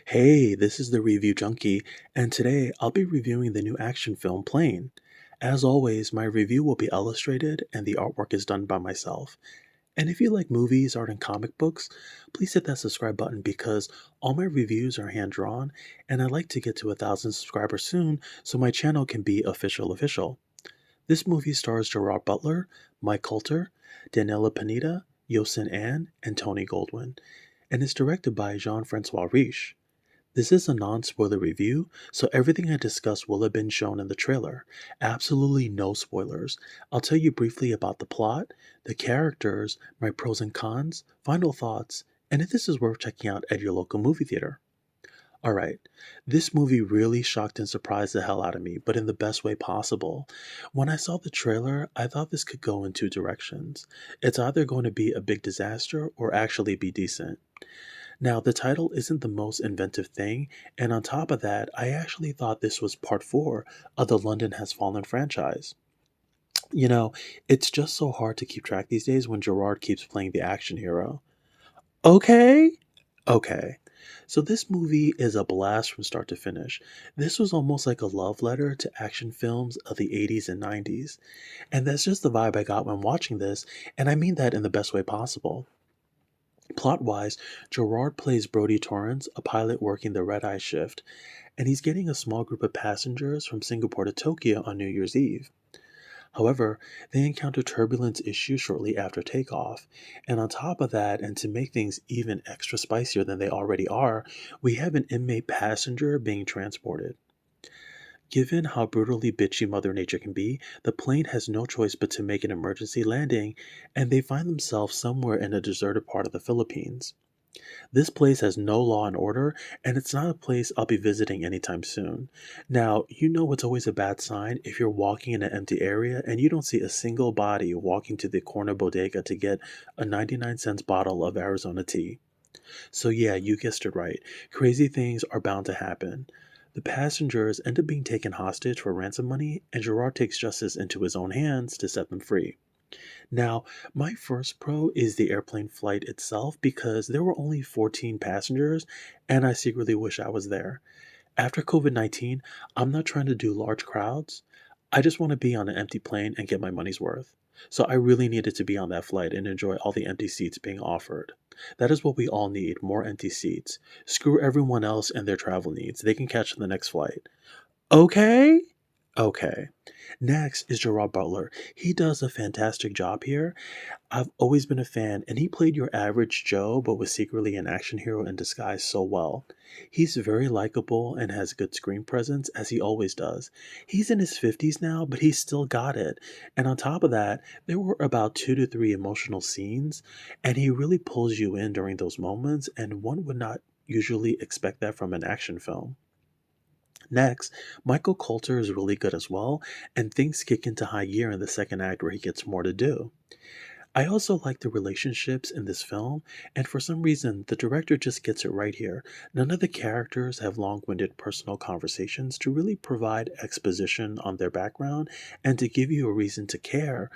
Hey, this is the Review Junkie, and today I'll be reviewing the new action film Plane. As always, my review will be illustrated and the artwork is done by myself. And if you like movies, art, and comic books, please hit that subscribe button because all my reviews are hand drawn, and I'd like to get to 1,000 subscribers soon so my channel can be official. This movie stars Gerard Butler, Mike Coulter, Daniela Pineda, Yosin Ann, and Tony Goldwyn, and is directed by Jean-Francois Riche. This is a non-spoiler review, so everything I discuss will have been shown in the trailer. Absolutely no spoilers. I'll tell you briefly about the plot, the characters, my pros and cons, final thoughts, and if this is worth checking out at your local movie theater. Alright, this movie really shocked and surprised the hell out of me, but in the best way possible. When I saw the trailer, I thought this could go in two directions. It's either going to be a big disaster or actually be decent. Now, the title isn't the most inventive thing, and on top of that, I actually thought this was part 4 of the London Has Fallen franchise. You know, it's just so hard to keep track these days when Gerard keeps playing the action hero. Okay? Okay. So this movie is a blast from start to finish. This was almost like a love letter to action films of the 80s and 90s. And that's just the vibe I got when watching this, and I mean that in the best way possible. Plot-wise, Gerard plays Brody Torrance, a pilot working the red-eye shift, and he's getting a small group of passengers from Singapore to Tokyo on New Year's Eve. However, they encounter turbulence issues shortly after takeoff, and on top of that, and to make things even extra spicier than they already are, we have an inmate passenger being transported. Given how brutally bitchy Mother Nature can be, the plane has no choice but to make an emergency landing, and they find themselves somewhere in a deserted part of the Philippines. This place has no law and order, and it's not a place I'll be visiting anytime soon. Now, you know it's always a bad sign if you're walking in an empty area and you don't see a single body walking to the corner bodega to get a 99 cents bottle of Arizona tea. So, yeah, you guessed it right. Crazy things are bound to happen. The passengers end up being taken hostage for ransom money, and Gerard takes justice into his own hands to set them free. Now, my first pro is the airplane flight itself because there were only 14 passengers, and I secretly wish I was there. After COVID 19, I'm not trying to do large crowds. I just want to be on an empty plane and get my money's worth. So I really needed to be on that flight and enjoy all the empty seats being offered. That is what we all need, more empty seats. Screw everyone else and their travel needs. They can catch the next flight. Okay? Okay. Next is Gerard Butler. He does a fantastic job here. I've always been a fan, and he played your average Joe, but was secretly an action hero in disguise so well. He's very likable and has good screen presence, as he always does. He's in his 50s now, but he's still got it. And on top of that, there were about 2 to 3 emotional scenes, and he really pulls you in during those moments, and one would not usually expect that from an action film. Next, Michael Coulter is really good as well, and things kick into high gear in the second act where he gets more to do. I also like the relationships in this film, and for some reason, the director just gets it right here. None of the characters have long winded personal conversations to really provide exposition on their background and to give you a reason to care,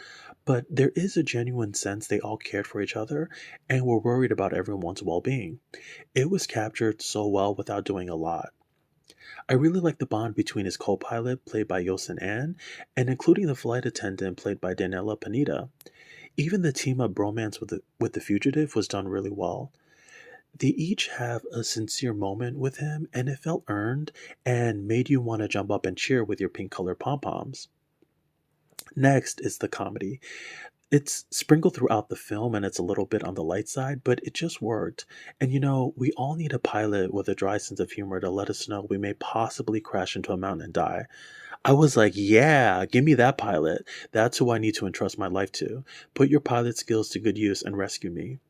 but there is a genuine sense they all cared for each other and were worried about everyone's well being. It was captured so well without doing a lot. I really like the bond between his co-pilot, played by Yosin Ann, and including the flight attendant, played by Daniela Pineda. Even the team-up bromance with the fugitive was done really well. They each have a sincere moment with him, and it felt earned and made you want to jump up and cheer with your pink-colored pom-poms. Next is the comedy. It's sprinkled throughout the film and it's a little bit on the light side, but it just worked. And we all need a pilot with a dry sense of humor to let us know we may possibly crash into a mountain and die. I was like, yeah, give me that pilot. That's who I need to entrust my life to. Put your pilot skills to good use and rescue me.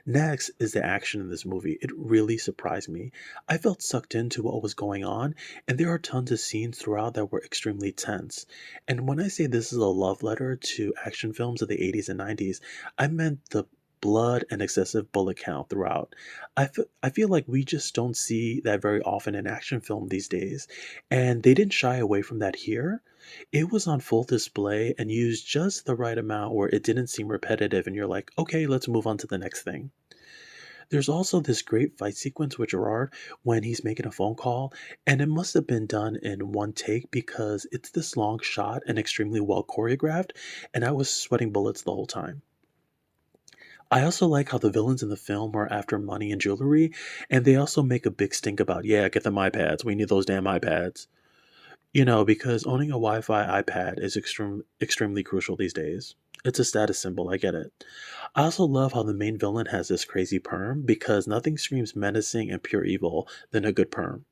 Next is the action in this movie. It really surprised me. I felt sucked into what was going on, and there are tons of scenes throughout that were extremely tense. And when I say this is a love letter to action films of the 80s and 90s, I meant the blood and excessive bullet count throughout. I feel like we just don't see that very often in action film these days, and they didn't shy away from that here. It was on full display and used just the right amount where it didn't seem repetitive and you're like, okay, let's move on to the next thing. There's also this great fight sequence with Gerard when he's making a phone call, and it must have been done in one take because it's this long shot and extremely well choreographed, and I was sweating bullets the whole time. I also like how the villains in the film are after money and jewelry, and they also make a big stink about, yeah, get them iPads. We need those damn iPads. Because owning a Wi-Fi iPad is extremely crucial these days. It's a status symbol, I get it. I also love how the main villain has this crazy perm because nothing screams menacing and pure evil than a good perm.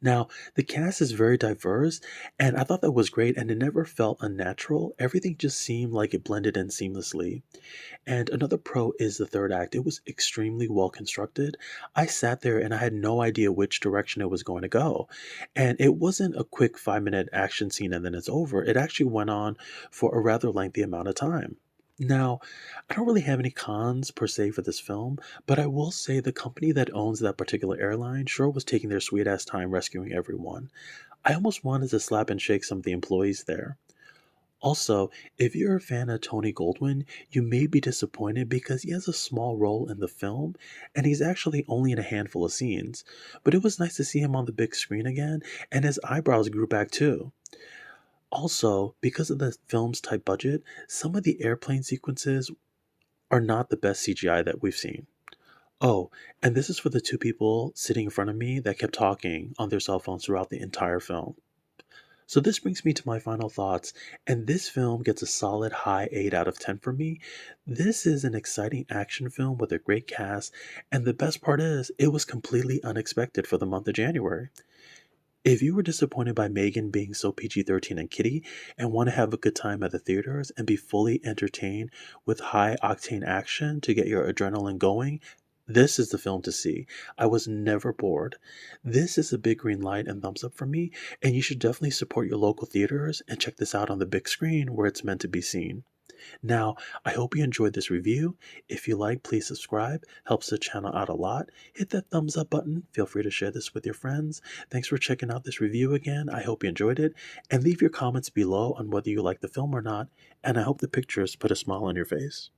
Now, the cast is very diverse, and I thought that was great, and it never felt unnatural. Everything just seemed like it blended in seamlessly. And another pro is the third act. It was extremely well constructed. I sat there and I had no idea which direction it was going to go. And it wasn't a quick 5-minute action scene and then it's over. It actually went on for a rather lengthy amount of time. Now, I don't really have any cons per se for this film, but I will say the company that owns that particular airline sure was taking their sweet ass time rescuing everyone. I almost wanted to slap and shake some of the employees there. Also, if you're a fan of Tony Goldwyn, you may be disappointed because he has a small role in the film and he's actually only in a handful of scenes. But it was nice to see him on the big screen again, and his eyebrows grew back too. Also, because of the film's tight budget, some of the airplane sequences are not the best CGI that we've seen. Oh, and this is for the two people sitting in front of me that kept talking on their cell phones throughout the entire film. So this brings me to my final thoughts, and this film gets a solid high 8 out of 10 for me. This is an exciting action film with a great cast, and the best part is it was completely unexpected for the month of January. If you were disappointed by Megan being so PG-13 and kitty and want to have a good time at the theaters and be fully entertained with high octane action to get your adrenaline going, this is the film to see. I was never bored. This is a big green light and thumbs up for me, and you should definitely support your local theaters and check this out on the big screen where it's meant to be seen. Now, I hope you enjoyed this review. If you like, please subscribe. Helps the channel out a lot. Hit that thumbs up button. Feel free to share this with your friends. Thanks for checking out this review again. I hope you enjoyed it. And leave your comments below on whether you like the film or not. And I hope the pictures put a smile on your face.